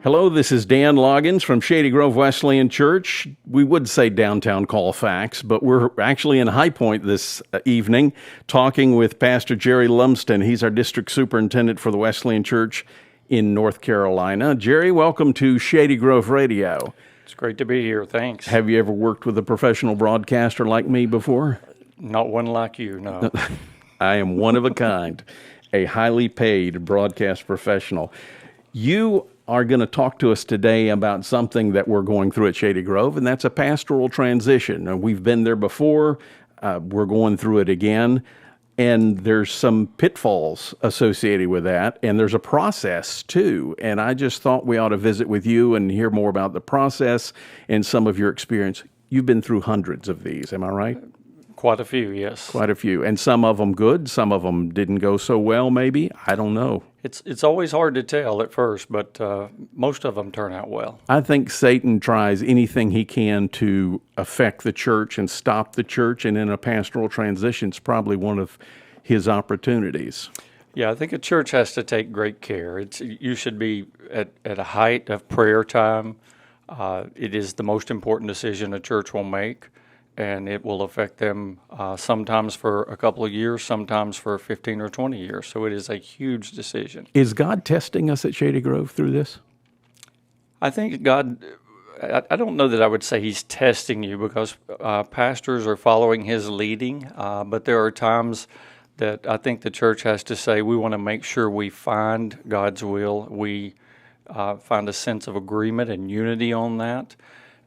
Hello, this is Dan Loggins from Shady Grove Wesleyan Church. We would say downtown Colfax, but we're actually in High Point this evening talking with Pastor Jerry Lumston. He's our district superintendent for the Wesleyan Church in North Carolina. Jerry, welcome to Shady Grove Radio. It's great to be here. Thanks. Have you ever worked with a professional broadcaster like me before? Not one like you, no. I am one of a kind, a highly paid broadcast professional. You are going to talk to us today about something that we're going through at Shady Grove, and that's a pastoral transition. And we've been there before. We're going through it again, and there's some pitfalls associated with that, and there's a process too. And I just thought we ought to visit with you and hear more about the process and some of your experience. You've been through hundreds of these, am I right? Quite a few, yes. Quite a few. And some of them good, some of them didn't go so well, maybe. I don't know. It's always hard to tell at first, but most of them turn out well. I think Satan tries anything he can to affect the church and stop the church, and in a pastoral transition, it's probably one of his opportunities. Yeah, I think a church has to take great care. You should be at a height of prayer time. It is the most important decision a church will make, and it will affect them sometimes for a couple of years, sometimes for 15 or 20 years. So it is a huge decision. Is God testing us at Shady Grove through this? I think God, I don't know that I would say he's testing you, because pastors are following his leading, but there are times that I think the church has to say, we want to make sure we find God's will, we find a sense of agreement and unity on that.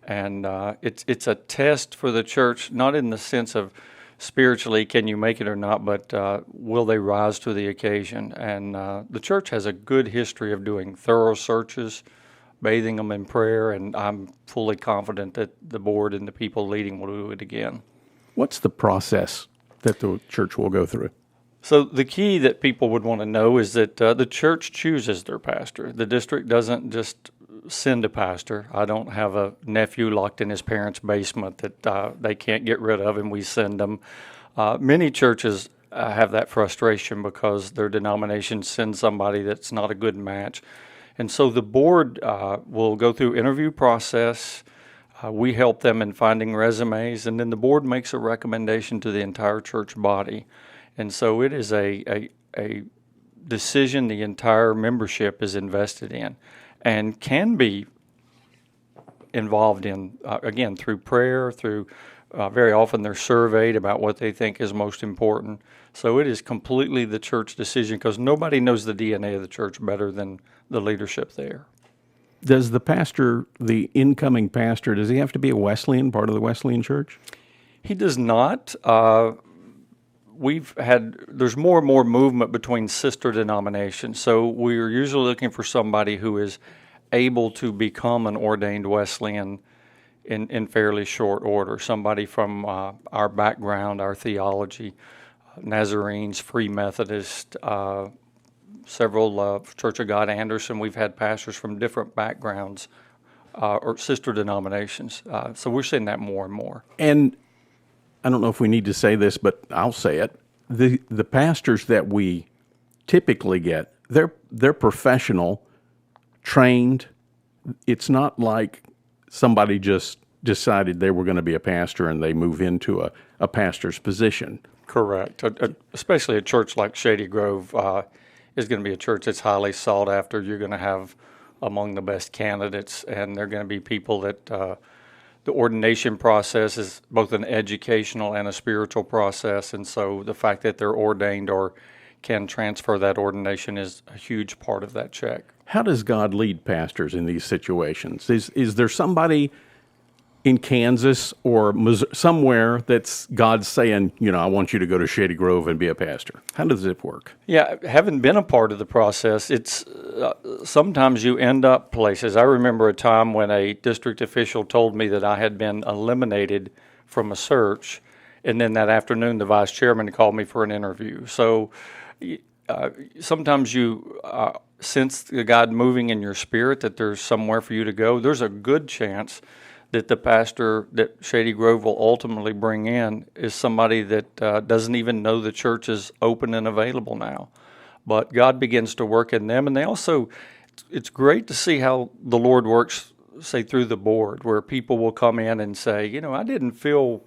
And it's a test for the church, not in the sense of spiritually can you make it or not, but will they rise to the occasion? And the church has a good history of doing thorough searches, bathing them in prayer, and I'm fully confident that the board and the people leading will do it again. What's the process that the church will go through? So the key that people would want to know is that the church chooses their pastor. The district doesn't just send a pastor. I don't have a nephew locked in his parents' basement that they can't get rid of, and we send them. Many churches have that frustration because their denomination sends somebody that's not a good match. And so the board will go through interview process. We help them in finding resumes, and then the board makes a recommendation to the entire church body. And so it is a decision the entire membership is invested in, and can be involved in, again, through prayer, through very often they're surveyed about what they think is most important. So it is completely the church decision, because nobody knows the DNA of the church better than the leadership there. Does the pastor, the incoming pastor, does he have to be a Wesleyan, part of the Wesleyan church? He does not. There's more and more movement between sister denominations. So we're usually looking for somebody who is able to become an ordained Wesleyan in fairly short order. Somebody from our background, our theology, Nazarenes, Free Methodist, several Church of God Anderson. We've had pastors from different backgrounds or sister denominations. So we're seeing that more and more. And I don't know if we need to say this, but I'll say it. The pastors that we typically get, they're professional, trained. It's not like somebody just decided they were going to be a pastor and they move into a pastor's position. Correct. Especially a church like Shady Grove is going to be a church that's highly sought after. You're going to have among the best candidates, and they're going to be people that the ordination process is both an educational and a spiritual process, and so the fact that they're ordained or can transfer that ordination is a huge part of that check. How does God lead pastors in these situations? Is there somebody in Kansas or somewhere that's God's saying, I want you to go to Shady Grove and be a pastor? How does it work? Yeah, having been a part of the process, it's sometimes you end up places. I remember a time when a district official told me that I had been eliminated from a search, and then that afternoon the vice chairman called me for an interview. So sometimes you sense the God moving in your spirit that there's somewhere for you to go. There's a good chance that the pastor that Shady Grove will ultimately bring in is somebody that doesn't even know the church is open and available now. But God begins to work in them, and they also it's great to see how the Lord works, say, through the board, where people will come in and say, I didn't feel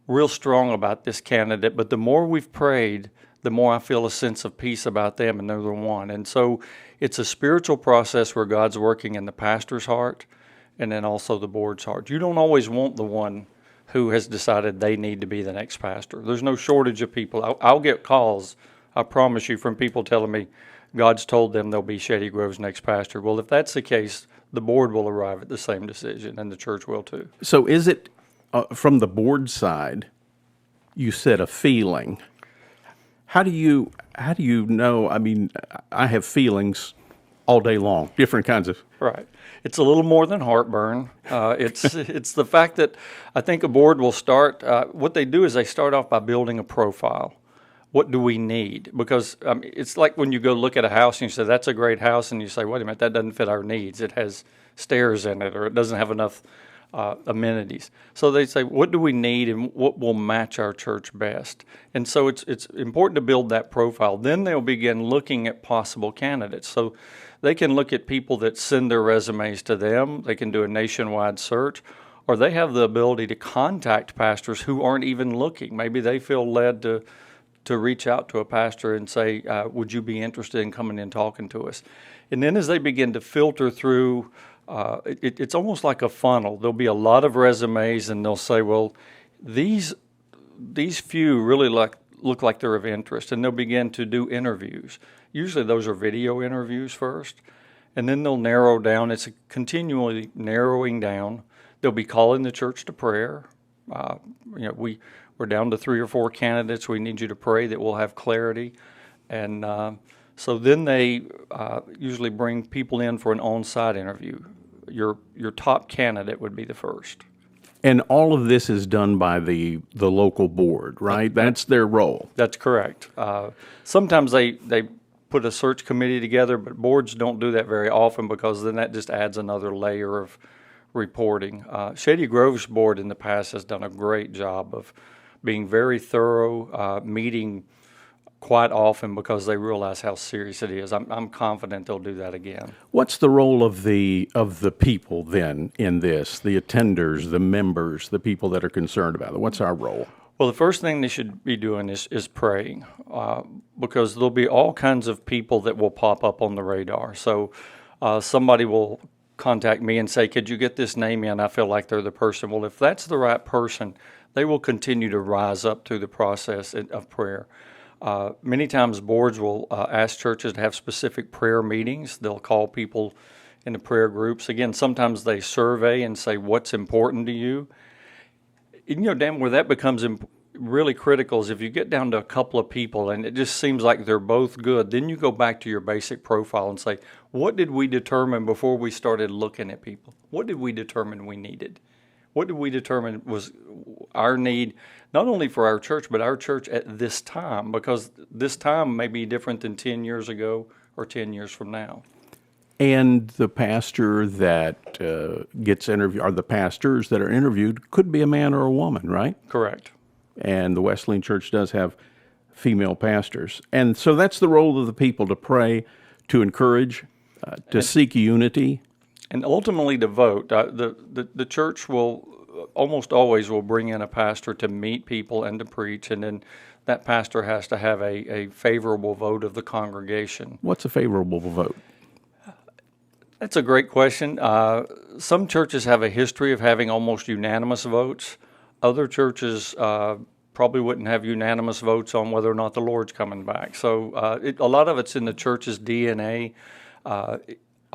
real strong about this candidate, but the more we've prayed, the more I feel a sense of peace about them, and they're the one. And so it's a spiritual process where God's working in the pastor's heart and then also the board's heart. You don't always want the one who has decided they need to be the next pastor. There's no shortage of people. I'll get calls, I promise you, from people telling me God's told them they'll be Shady Grove's next pastor. Well, if that's the case, the board will arrive at the same decision, and the church will too. So is it, from the board side, you said a feeling. How do you know? I mean, I have feelings all day long, different kinds of. Right. It's a little more than heartburn. It's the fact that I think a board will start, what they do is they start off by building a profile. What do we need? Because it's like when you go look at a house and you say, that's a great house, and you say, wait a minute, that doesn't fit our needs. It has stairs in it, or it doesn't have enough amenities. So they say, what do we need and what will match our church best? And so it's important to build that profile. Then they'll begin looking at possible candidates. So they can look at people that send their resumes to them. They can do a nationwide search, or they have the ability to contact pastors who aren't even looking. Maybe they feel led to reach out to a pastor and say, would you be interested in coming in and talking to us? And then as they begin to filter through, it's almost like a funnel. There'll be a lot of resumes, and they'll say, well, these few really look like they're of interest, and they'll begin to do interviews. Usually those are video interviews first, and then they'll narrow down. It's continually narrowing down. They'll be calling the church to prayer. We're down to 3 or 4 candidates. We need you to pray that we'll have clarity. And so then they usually bring people in for an on-site interview. Your top candidate would be the first. And all of this is done by the local board, right? That's their role. That's correct. Sometimes they put a search committee together, but boards don't do that very often, because then that just adds another layer of reporting. Shady Grove's board in the past has done a great job of being very thorough, meeting quite often, because they realize how serious it is. I'm confident they'll do that again. What's the role of the people then in this? The attenders, the members, the people that are concerned about it. What's our role? Well, the first thing they should be doing is praying, because there'll be all kinds of people that will pop up on the radar. So somebody will contact me and say, could you get this name in? I feel like they're the person. Well, if that's the right person, they will continue to rise up through the process of prayer. Many times boards will ask churches to have specific prayer meetings. They'll call people into prayer groups. Again, sometimes they survey and say, what's important to you? And, Dan, where that becomes really critical is if you get down to a couple of people and it just seems like they're both good, then you go back to your basic profile and say, what did we determine before we started looking at people? What did we determine we needed? What did we determine was our need, not only for our church, but our church at this time? Because this time may be different than 10 years ago or 10 years from now. And the pastor that gets interviewed, or the pastors that are interviewed, could be a man or a woman, right? Correct. And the Wesleyan Church does have female pastors. And so that's the role of the people, to pray, to encourage, to seek unity. And ultimately to vote. The church will almost always will bring in a pastor to meet people and to preach, and then that pastor has to have a favorable vote of the congregation. What's a favorable vote? That's a great question. Some churches have a history of having almost unanimous votes. Other churches probably wouldn't have unanimous votes on whether or not the Lord's coming back. So a lot of it's in the church's DNA.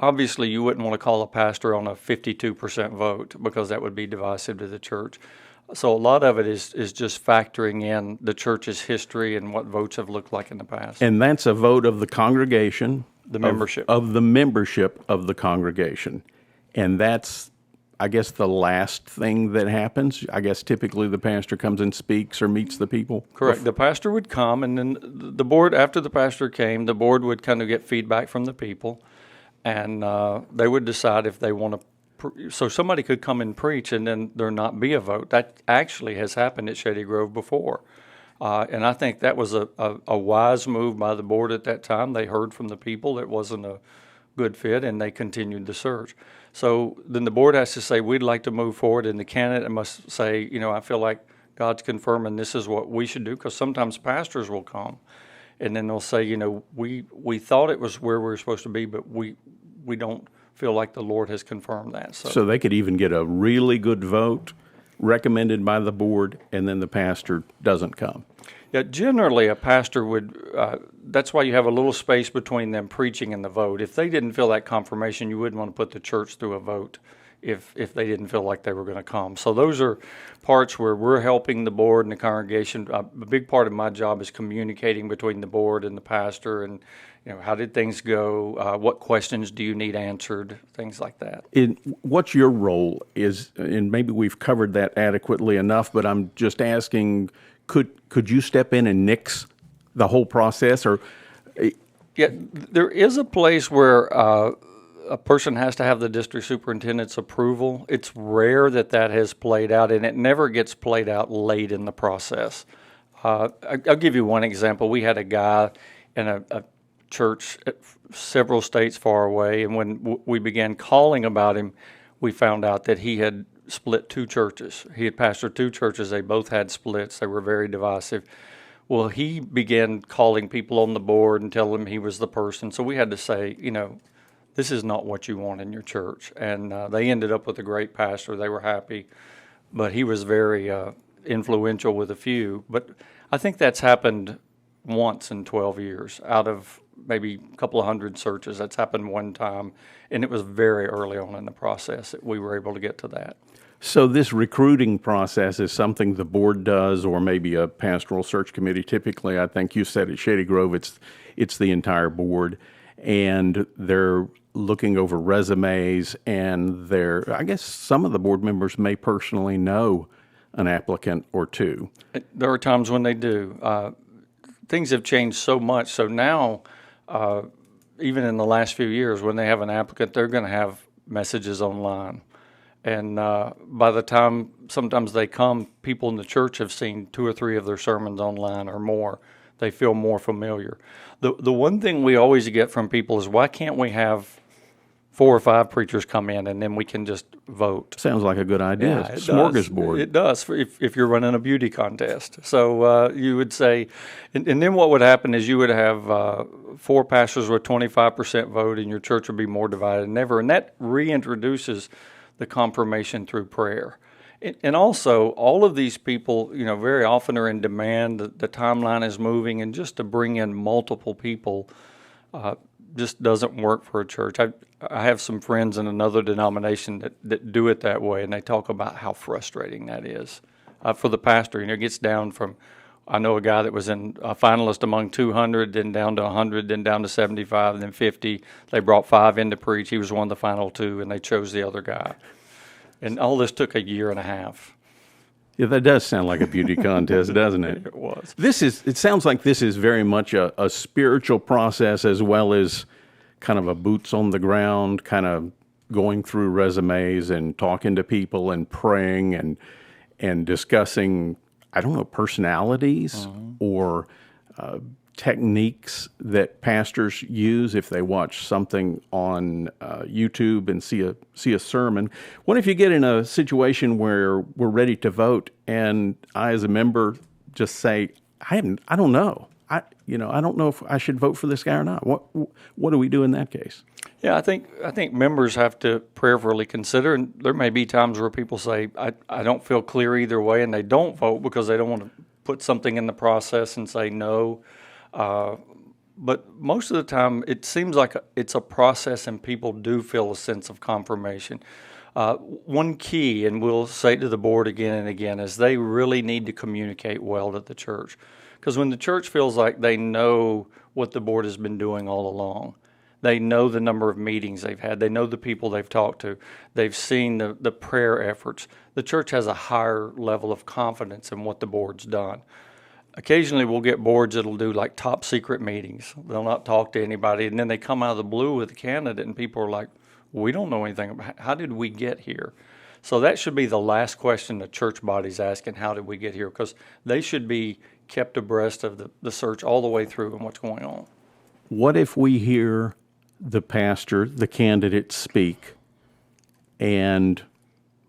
Obviously, you wouldn't want to call a pastor on a 52% vote, because that would be divisive to the church. So a lot of it is just factoring in the church's history and what votes have looked like in the past. And that's a vote of the congregation. The membership. Of the membership of the congregation. And that's, I guess, the last thing that happens. I guess typically the pastor comes and speaks or meets the people. Correct. The pastor would come, and then the board, after the pastor came, the board would kind of get feedback from the people, and they would decide if they want to. So somebody could come and preach, and then there not be a vote. That actually has happened at Shady Grove before. And I think that was a wise move by the board at that time. They heard from the people. It wasn't a good fit, and they continued the search. So then the board has to say, we'd like to move forward, and the candidate must say, I feel like God's confirming this is what we should do, because sometimes pastors will come, and then they'll say, we thought it was where we were supposed to be, but we don't feel like the Lord has confirmed that. So they could even get a really good vote recommended by the board, and then the pastor doesn't come. Yeah, generally a pastor would, that's why you have a little space between them preaching and the vote. If they didn't feel that confirmation, you wouldn't want to put the church through a vote if they didn't feel like they were going to come. So those are parts where we're helping the board and the congregation. A big part of my job is communicating between the board and the pastor, and how did things go? What questions do you need answered? Things like that. What's your role is, and maybe we've covered that adequately enough, but I'm just asking, could you step in and nix the whole process? Or yeah, there is a place where a person has to have the district superintendent's approval. It's rare that has played out, and it never gets played out late in the process. I'll give you one example. We had a guy in a church several states far away, and when we began calling about him, we found out that he had split two churches. He had pastored two churches. They both had splits. They were very divisive. Well, he began calling people on the board and telling them he was the person. So we had to say, this is not what you want in your church. And they ended up with a great pastor. They were happy. But he was very influential with a few. But I think that's happened once in 12 years out of maybe a couple of hundred searches. That's happened one time, and it was very early on in the process that we were able to get to that. So this recruiting process is something the board does, or maybe a pastoral search committee. Typically, I think you said at Shady Grove, it's the entire board, and they're looking over resumes, and I guess some of the board members may personally know an applicant or two. There are times when they do. Things have changed so much, so now even in the last few years, when they have an applicant, they're going to have messages online. And by the time sometimes they come, people in the church have seen 2 or 3 of their sermons online or more. They feel more familiar. The one thing we always get from people is, why can't we have 4 or 5 preachers come in and then we can just vote? Sounds like a good idea. Yeah, Smorgasbord. It does if you're running a beauty contest. So you would say, and then what would happen is you would have 4 pastors with 25% vote, and your church would be more divided than ever. And that reintroduces the confirmation through prayer. And also, all of these people, very often are in demand. The timeline is moving, and just to bring in multiple people just doesn't work for a church. I have some friends in another denomination that do it that way, and they talk about how frustrating that is for the pastor. It gets down from, I know a guy that was in a finalist among 200, then down to 100, then down to 75, then 50. They brought 5 in to preach. He was one of the final 2, and they chose the other guy. And all this took a year and a half. Yeah, that does sound like a beauty contest, doesn't it? It was. It sounds like this is very much a spiritual process, as well as kind of a boots on the ground, kind of going through resumes and talking to people and praying and discussing, I don't know, personalities or techniques that pastors use if they watch something on YouTube and see a sermon. What if you get in a situation where we're ready to vote, and I, as a member, just say, I don't know. I don't know if I should vote for this guy or not. What do we do in that case? Yeah, I think members have to prayerfully consider, and there may be times where people say, I don't feel clear either way, and they don't vote because they don't want to put something in the process and say no. But most of the time, it seems like it's a process, and people do feel a sense of confirmation. One key, and we'll say to the board again and again, is they really need to communicate well to the church. Because when the church feels like they know what the board has been doing all along, they know the number of meetings they've had, they know the people they've talked to, they've seen the prayer efforts, the church has a higher level of confidence in what the board's done. Occasionally we'll get boards that'll do like top secret meetings. They'll not talk to anybody, and then they come out of the blue with a candidate, and people are like, we don't know anything about how did we get here? So that should be the last question the church body's asking, how did we get here? Because they should be kept abreast of the search all the way through and what's going on. What if we hear the pastor, the candidate speak, and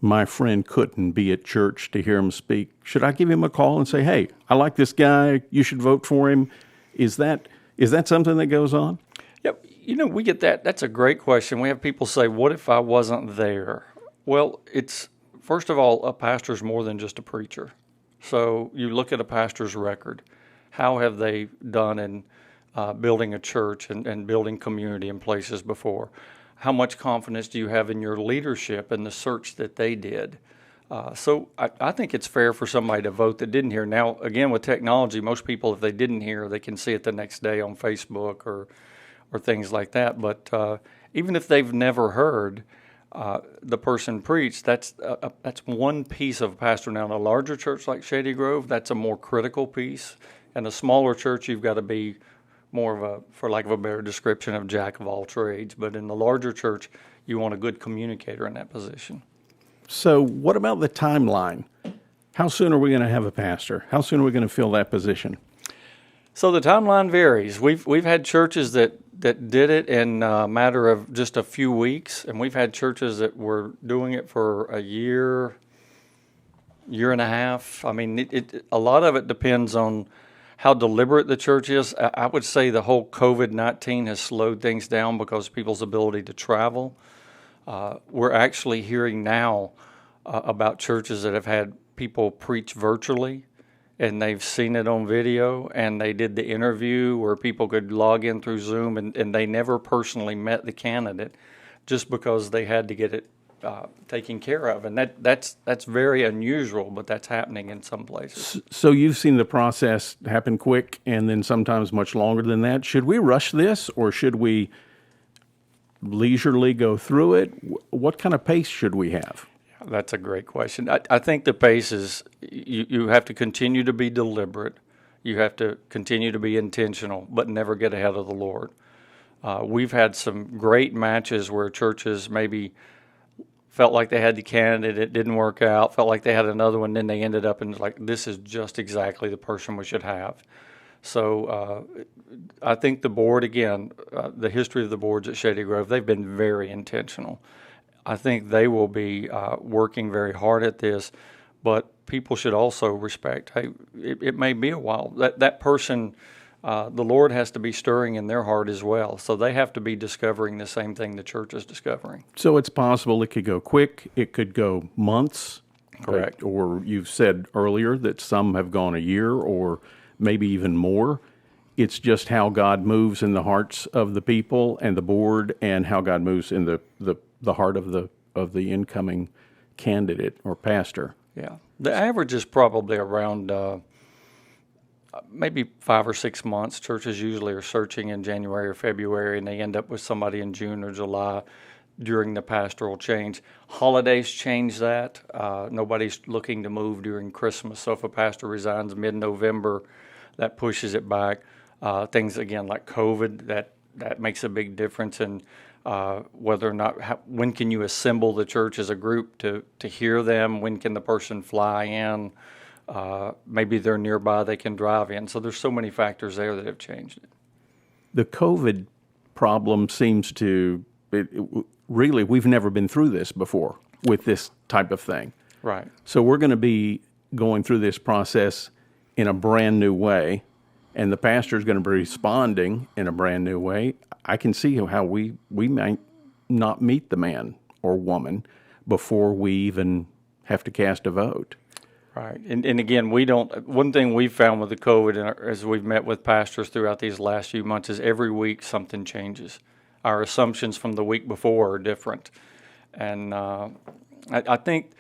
my friend couldn't be at church to hear him speak, should I give him a call and say, hey, I like this guy, you should vote for him? Is that something that goes on? Yep. We get that. That's a great question. We have people say, what if I wasn't there? Well, first of all, a pastor's more than just a preacher. So you look at a pastor's record. How have they done in building a church and building community in places before? How much confidence do you have in your leadership and the search that they did? So I think it's fair for somebody to vote that didn't hear. Now, again, with technology, most people, if they didn't hear, they can see it the next day on Facebook or things like that. But even if they've never heard the person preach, that's one piece of a pastor. Now, in a larger church like Shady Grove, that's a more critical piece. In a smaller church, you've got to be more of a, for lack of a better description, of jack of all trades. But in the larger church, you want a good communicator in that position. So what about the timeline? How soon are we going to have a pastor? How soon are we going to fill that position? So the timeline varies. We've had churches that did it in a matter of just a few weeks, and we've had churches that were doing it for a year and a half. I mean, a lot of it depends on how deliberate the church is. I would say the whole COVID-19 has slowed things down because of people's ability to travel. We're actually hearing now about churches that have had people preach virtually, and they've seen it on video, and they did the interview where people could log in through Zoom, and they never personally met the candidate just because they had to get it taken care of. And that's very unusual, but that's happening in some places. So you've seen the process happen quick and then sometimes much longer than that. Should we rush this, or should we leisurely go through it? What kind of pace should we have? That's a great question. I think the pace is you have to continue to be deliberate. You have to continue to be intentional, but never get ahead of the Lord. We've had some great matches where churches maybe felt like they had the candidate, it didn't work out, felt like they had another one, then they ended up in like, this is just exactly the person we should have. So I think the board, again, the history of the boards at Shady Grove, they've been very intentional. I think they will be working very hard at this, but people should also respect, hey, it may be a while. That person, the Lord has to be stirring in their heart as well. So they have to be discovering the same thing the church is discovering. So it's possible it could go quick, it could go months. Correct. Or you've said earlier that some have gone a year or maybe even more. It's just how God moves in the hearts of the people and the board, and how God moves in the heart of the incoming candidate or pastor. Yeah. The average is probably around maybe 5 or 6 months. Churches usually are searching in January or February, and they end up with somebody in June or July during the pastoral change. Holidays change that. Nobody's looking to move during Christmas. So if a pastor resigns mid-November, that pushes it back. Things, again, like COVID, that makes a big difference in whether or not, when can you assemble the church as a group to hear them? When can the person fly in? Maybe they're nearby, they can drive in. So there's so many factors there that have changed it. The COVID problem seems to, really, we've never been through this before with this type of thing. Right. So we're going to be going through this process in a brand new way, and the pastor is going to be responding in a brand new way. I can see how we might not meet the man or woman before we even have to cast a vote. Right. And again, one thing we've found with the COVID, and as we've met with pastors throughout these last few months, is every week something changes. Our assumptions from the week before are different. And I think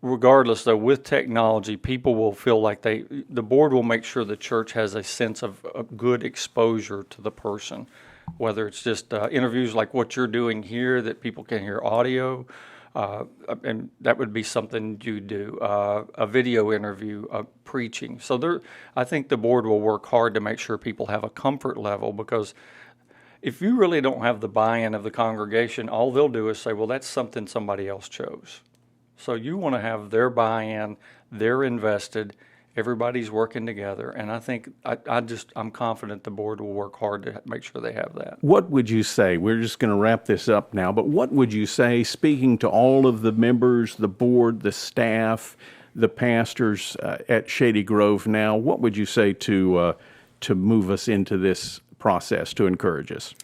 regardless, though, with technology, people will feel like the board will make sure the church has a sense of a good exposure to the person, whether it's just interviews like what you're doing here that people can hear audio, and that would be something you do, a video interview, preaching. So I think the board will work hard to make sure people have a comfort level, because if you really don't have the buy-in of the congregation, all they'll do is say, well, that's something somebody else chose. So you want to have their buy-in, they're invested. Everybody's working together, and I think I'm confident the board will work hard to make sure they have that. What would you say? We're just going to wrap this up now, but what would you say, speaking to all of the members, the board, the staff, the pastors at Shady Grove now, what would you say to move us into this process, to encourage us?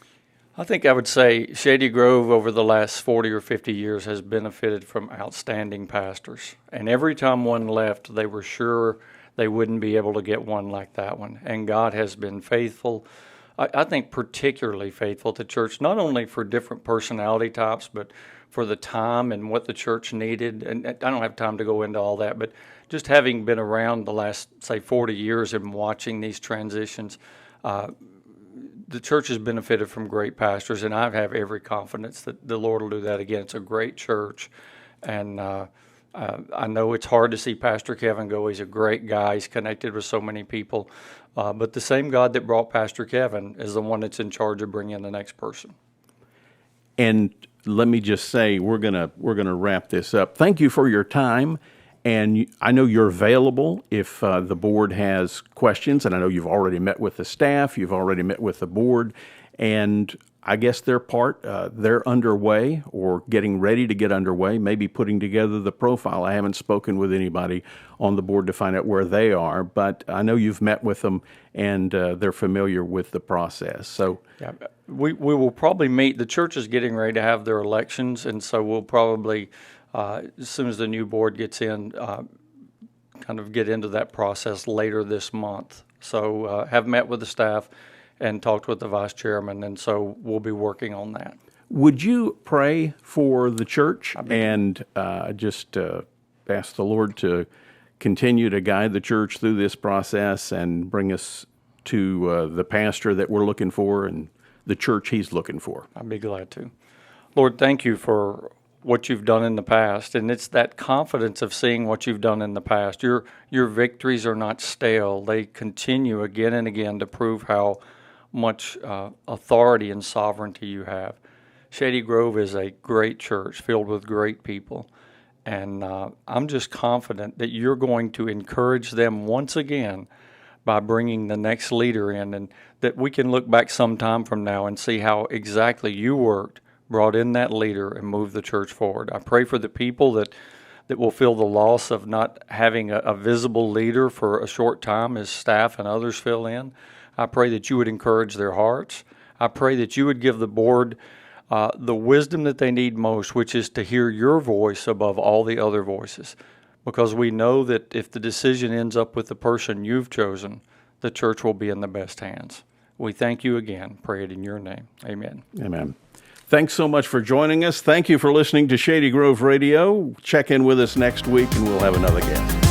I think I would say Shady Grove over the last 40 or 50 years has benefited from outstanding pastors. And every time one left, they were sure they wouldn't be able to get one like that one. And God has been faithful, I think particularly faithful to church, not only for different personality types, but for the time and what the church needed. And I don't have time to go into all that, but just having been around the last, say, 40 years and watching these transitions, the church has benefited from great pastors, and I have every confidence that the Lord will do that again. It's a great church, and I know it's hard to see Pastor Kevin go. He's a great guy. He's connected with so many people, but the same God that brought Pastor Kevin is the one that's in charge of bringing in the next person. And let me just say, we're gonna wrap this up. Thank you for your time. And I know you're available if the board has questions, and I know you've already met with the staff, you've already met with the board, and I guess they're underway or getting ready to get underway, maybe putting together the profile. I haven't spoken with anybody on the board to find out where they are, but I know you've met with them and they're familiar with the process. So yeah, we will probably meet. The church is getting ready to have their elections, and so we'll probably, as soon as the new board gets in, kind of get into that process later this month. So have met with the staff and talked with the vice chairman, and so we'll be working on that. Would you pray for the church and just ask the Lord to continue to guide the church through this process and bring us to the pastor that we're looking for and the church he's looking for? I'd be glad to. Lord, thank you for what you've done in the past, and it's that confidence of seeing what you've done in the past. Your victories are not stale. They continue again and again to prove how much authority and sovereignty you have. Shady Grove is a great church filled with great people, and I'm just confident that you're going to encourage them once again by bringing the next leader in, and that we can look back some time from now and see how exactly you worked, brought in that leader, and moved the church forward. I pray for the people that will feel the loss of not having a visible leader for a short time as staff and others fill in. I pray that you would encourage their hearts. I pray that you would give the board the wisdom that they need most, which is to hear your voice above all the other voices. Because we know that if the decision ends up with the person you've chosen, the church will be in the best hands. We thank you again. Pray it in your name. Amen. Amen. Thanks so much for joining us. Thank you for listening to Shady Grove Radio. Check in with us next week and we'll have another guest.